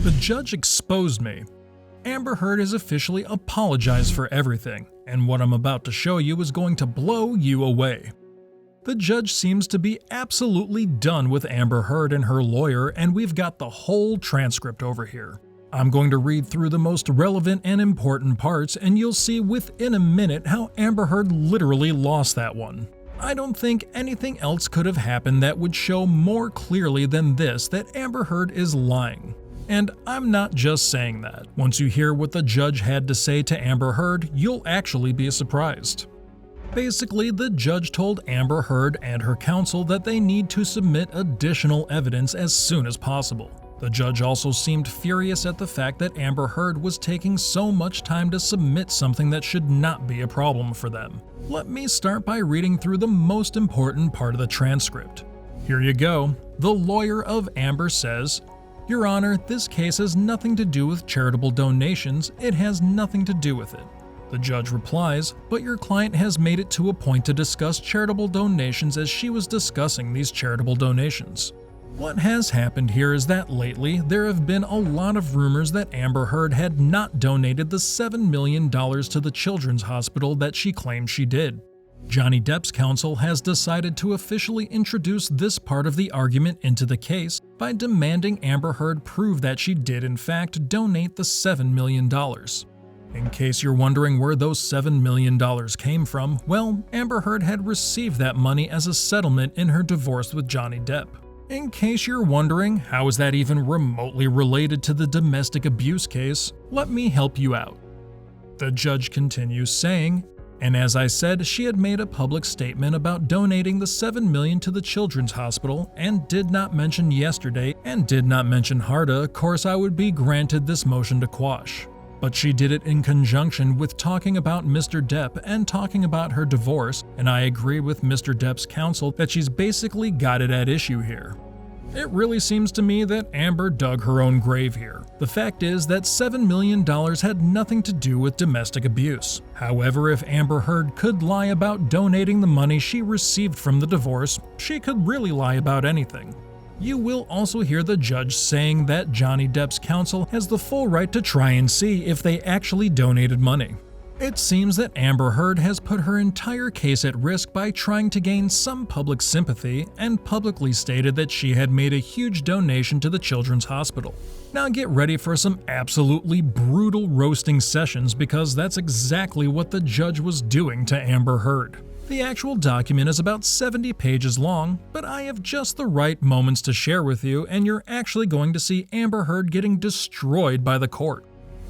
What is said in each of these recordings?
The judge exposed me. Amber Heard has officially apologized for everything, and what I'm about to show you is going to blow you away. The judge seems to be absolutely done with Amber Heard and her lawyer, and we've got the whole transcript over here. I'm going to read through the most relevant and important parts, and you'll see within a minute how Amber Heard literally lost that one. I don't think anything else could have happened that would show more clearly than this that Amber Heard is lying. And I'm not just saying that. Once you hear what the judge had to say to Amber Heard, you'll actually be surprised. Basically, the judge told Amber Heard and her counsel that they need to submit additional evidence as soon as possible. The judge also seemed furious at the fact that Amber Heard was taking so much time to submit something that should not be a problem for them. Let me start by reading through the most important part of the transcript. Here you go. The lawyer of Amber says, "Your Honor, this case has nothing to do with charitable donations. It has nothing to do with it." The judge replies, "But your client has made it to a point to discuss charitable donations as she was discussing these charitable donations." What has happened here is that lately there have been a lot of rumors that Amber Heard had not donated the $7 million to the children's hospital that she claimed she did. Johnny Depp's counsel has decided to officially introduce this part of the argument into the case by demanding Amber Heard prove that she did in fact donate the $7 million. In case you're wondering where those $7 million came from, well, Amber Heard had received that money as a settlement in her divorce with Johnny Depp. In case you're wondering, how is that even remotely related to the domestic abuse case, let me help you out. The judge continues saying, "And as I said, she had made a public statement about donating the $7 million to the children's hospital and did not mention yesterday and did not mention HARDA. Of course, I would be granted this motion to quash. But she did it in conjunction with talking about Mr. Depp and talking about her divorce, and I agree with Mr. Depp's counsel that she's basically got it at issue here." It really seems to me that Amber dug her own grave here. The fact is that $7 million had nothing to do with domestic abuse. However, if Amber Heard could lie about donating the money she received from the divorce, she could really lie about anything. You will also hear the judge saying that Johnny Depp's counsel has the full right to try and see if they actually donated money. It seems that Amber Heard has put her entire case at risk by trying to gain some public sympathy and publicly stated that she had made a huge donation to the children's hospital. Now get ready for some absolutely brutal roasting sessions because that's exactly what the judge was doing to Amber Heard. The actual document is about 70 pages long, but I have just the right moments to share with you, and you're actually going to see Amber Heard getting destroyed by the court.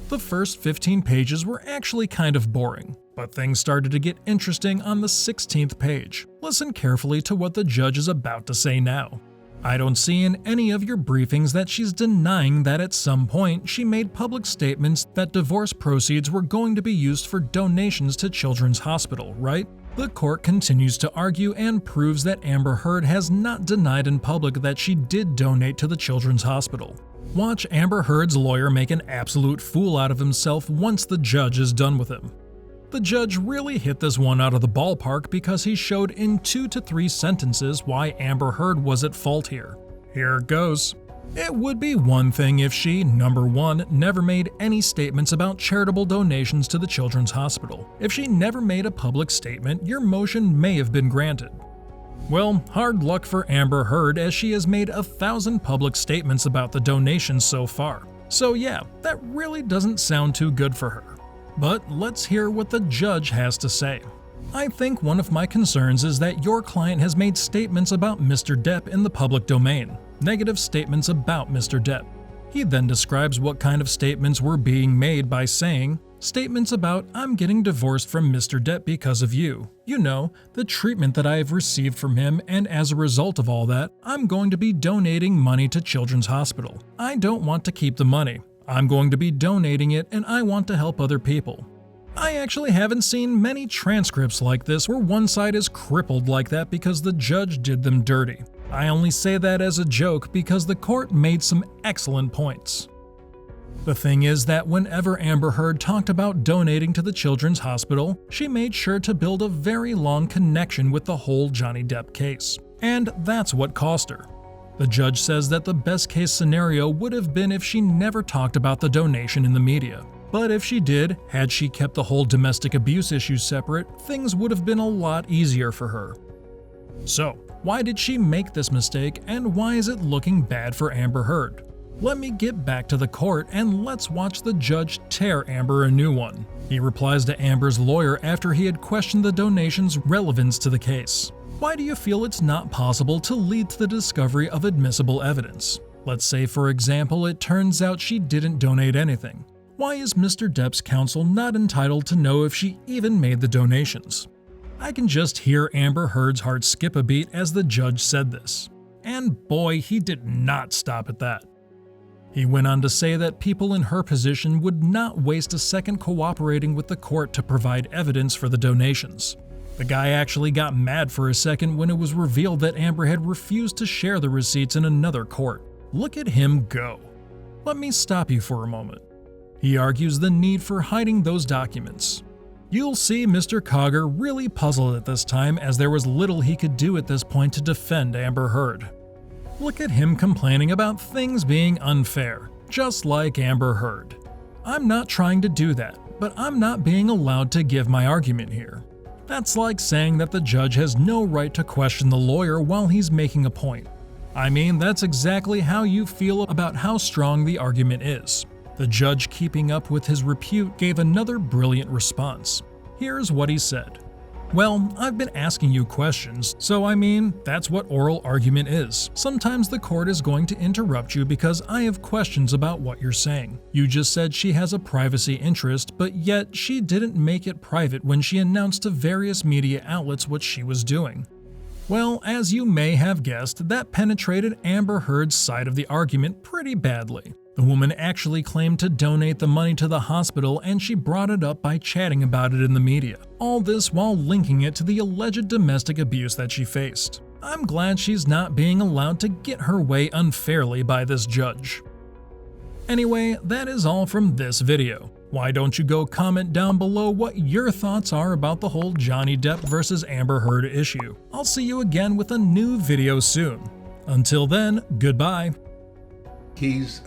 The first 15 pages were actually kind of boring, but things started to get interesting on the 16th page. Listen carefully to what the judge is about to say now. "I don't see in any of your briefings that she's denying that at some point she made public statements that divorce proceeds were going to be used for donations to Children's Hospital, right?" The court continues to argue and proves that Amber Heard has not denied in public that she did donate to the Children's Hospital. Watch Amber Heard's lawyer make an absolute fool out of himself once the judge is done with him. The judge really hit this one out of the ballpark because he showed in 2 to 3 sentences why Amber Heard was at fault here. Here it goes. It would be one thing if she, number 1, never made any statements about charitable donations to the Children's Hospital. If she never made a public statement, your motion may have been granted. Well, hard luck for Amber Heard as she has made 1,000 public statements about the donations so far. So yeah, that really doesn't sound too good for her. But let's hear what the judge has to say. "I think one of my concerns is that your client has made statements about Mr. Depp in the public domain. Negative statements about Mr. Depp." He then describes what kind of statements were being made by saying, "Statements about, 'I'm getting divorced from Mr. Depp because of you. You know, the treatment that I have received from him, and as a result of all that, I'm going to be donating money to Children's Hospital. I don't want to keep the money. I'm going to be donating it and I want to help other people." I actually haven't seen many transcripts like this where one side is crippled like that because the judge did them dirty. I only say that as a joke because the court made some excellent points. The thing is that whenever Amber Heard talked about donating to the Children's Hospital, she made sure to build a very long connection with the whole Johnny Depp case. And that's what cost her. The judge says that the best case scenario would have been if she never talked about the donation in the media. But if she did, had she kept the whole domestic abuse issue separate, things would have been a lot easier for her. So, why did she make this mistake, and why is it looking bad for Amber Heard? Let me get back to the court and let's watch the judge tear Amber a new one. He replies to Amber's lawyer after he had questioned the donation's relevance to the case. Why do you feel it's not possible to lead to the discovery of admissible evidence? Let's say, for example, it turns out she didn't donate anything. Why is Mr. Depp's counsel not entitled to know if she even made the donations? I can just hear Amber Heard's heart skip a beat as the judge said this. And boy, he did not stop at that. He went on to say that people in her position would not waste a second cooperating with the court to provide evidence for the donations. The guy actually got mad for a second when it was revealed that Amber had refused to share the receipts in another court. Look at him go. Let me stop you for a moment. He argues the need for hiding those documents. You'll see Mr. Cogger really puzzled at this time, as there was little he could do at this point to defend Amber Heard. Look at him complaining about things being unfair, just like Amber Heard. I'm not trying to do that, but I'm not being allowed to give my argument here. That's like saying that the judge has no right to question the lawyer while he's making a point. I mean, that's exactly how you feel about how strong the argument is. The judge, keeping up with his repute, gave another brilliant response. Here's what he said. Well, I've been asking you questions, so I mean, that's what oral argument is. Sometimes the court is going to interrupt you because I have questions about what you're saying. You just said she has a privacy interest, but yet she didn't make it private when she announced to various media outlets what she was doing. Well, as you may have guessed, that penetrated Amber Heard's side of the argument pretty badly. The woman actually claimed to donate the money to the hospital, and she brought it up by chatting about it in the media. All this while linking it to the alleged domestic abuse that she faced. I'm glad she's not being allowed to get her way unfairly by this judge. Anyway, that is all from this video. Why don't you go comment down below what your thoughts are about the whole Johnny Depp versus Amber Heard issue. I'll see you again with a new video soon. Until then, goodbye. He's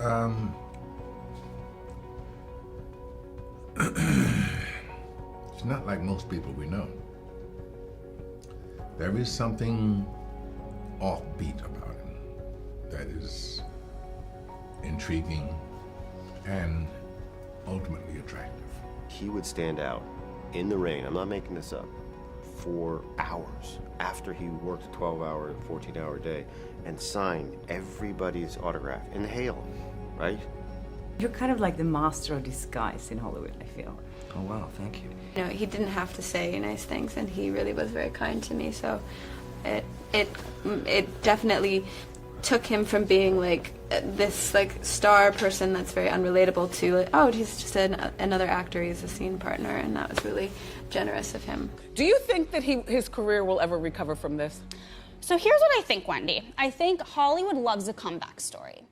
it's not like most people we know. There is something offbeat about him that is intriguing and ultimately attractive. He would stand out in the rain, I'm not making this up, for hours after he worked a 12-hour, 14-hour day and signed everybody's autograph in the hail, right? You're kind of like the master of disguise in Hollywood, I feel. Oh wow, thank you. You know, he didn't have to say nice things, and he really was very kind to me, so it definitely took him from being like this like star person that's very unrelatable to like, oh, he's just another actor, he's a scene partner, and that was really generous of him. Do you think that his career will ever recover from this? So here's what I think, Wendy. I think Hollywood loves a comeback story.